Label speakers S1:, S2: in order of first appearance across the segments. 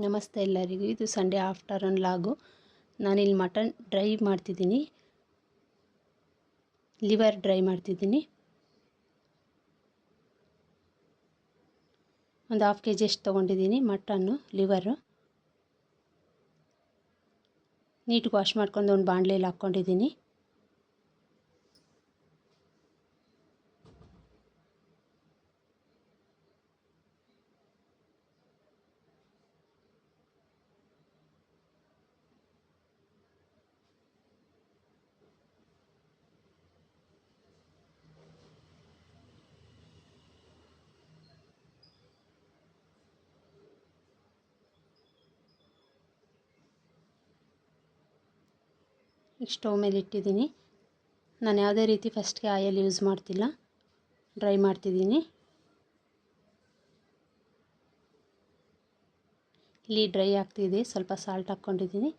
S1: ನಮಸ್ತೆ ಎಲ್ಲರಿಗೂ. ಇದು ಸಂಡೇ ಆಫ್ಟರ್ನೂನ್ ಲಾಗು. ನಾನಿಲ್ಲಿ ಮಟನ್ ಡ್ರೈ ಮಾಡ್ತಿದ್ದೀನಿ, ಲಿವರ್ ಡ್ರೈ ಮಾಡ್ತಿದ್ದೀನಿ. ಒಂದು ½ kg ಅಷ್ಟು ತೊಗೊಂಡಿದ್ದೀನಿ ಮಟನ್ನು ಲಿವರು. ನೀಟಾಗಿ ವಾಶ್ ಮಾಡ್ಕೊಂಡು ಒಂದು ಬಾಣಲೆಯಲ್ಲಿ ಹಾಕ್ಕೊಂಡಿದ್ದೀನಿ. ಸ್ಟವ್ ಮೇಲೆ ಇಟ್ಟಿದ್ದೀನಿ. ನಾನು ಯಾವುದೇ ರೀತಿ ಫಸ್ಟ್ಗೆ ಆಯಿಲ್ ಯೂಸ್ ಮಾಡ್ತಿಲ್ಲ, ಡ್ರೈ ಮಾಡ್ತಿದ್ದೀನಿ. ಇಲ್ಲಿ ಡ್ರೈ ಆಗ್ತಿದೆ, ಸ್ವಲ್ಪ ಸಾಲ್ಟ್ ಹಾಕ್ಕೊಂಡಿದ್ದೀನಿ.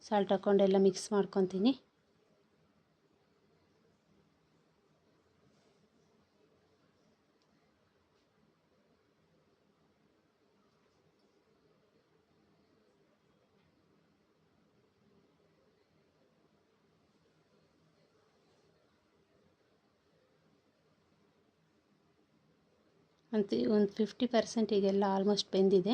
S1: ಸಾಲ್ಟ್ ಹಾಕ್ಕೊಂಡೆಲ್ಲ ಮಿಕ್ಸ್ ಮಾಡ್ಕೊತೀನಿ. ಒಂದು 50% ಈಗೆಲ್ಲ ಆಲ್ಮೋಸ್ಟ್ ಬೆಂದಿದೆ.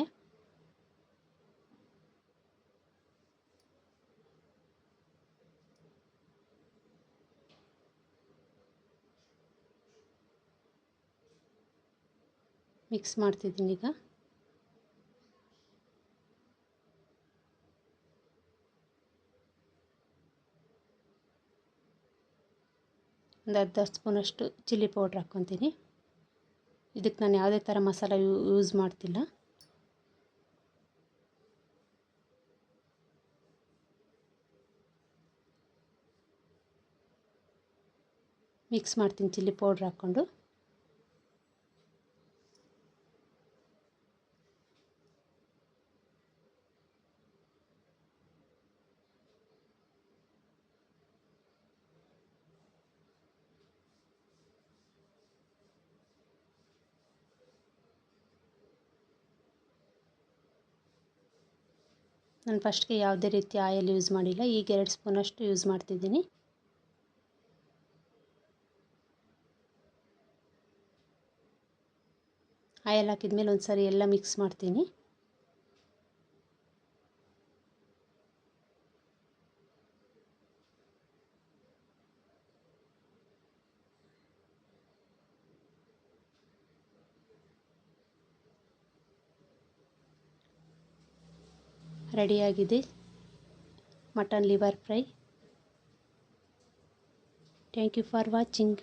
S1: ಮಿಕ್ಸ್ ಮಾಡ್ತಿದ್ದೀನಿ ಈಗ. ಒಂದು ಅರ್ಧ ಸ್ಪೂನಷ್ಟು ಚಿಲ್ಲಿ ಪೌಡ್ರ್ ಹಾಕ್ಕೊತೀನಿ. ಇದಕ್ಕೆ ನಾನು ಯಾವುದೇ ಥರ ಮಸಾಲ ಯೂಸ್ ಮಾಡ್ತಿಲ್ಲ. ಮಿಕ್ಸ್ ಮಾಡ್ತೀನಿ ಚಿಲ್ಲಿ ಪೌಡ್ರ್ ಹಾಕ್ಕೊಂಡು. ನಾನು ಫಸ್ಟ್ಗೆ ಯಾವುದೇ ರೀತಿ ಆಯಿಲ್ ಯೂಸ್ ಮಾಡಿಲ್ಲ. ಈಗ 2 ಸ್ಪೂನಷ್ಟು ಯೂಸ್ ಮಾಡ್ತಿದ್ದೀನಿ. ಆಯಿಲ್ ಹಾಕಿದ್ಮೇಲೆ ಒಂದು ಸಾರಿ ಎಲ್ಲ ಮಿಕ್ಸ್ ಮಾಡ್ತೀನಿ. ರೆಡಿಯಾಗಿದೆ mutton liver fry. Thank you for watching.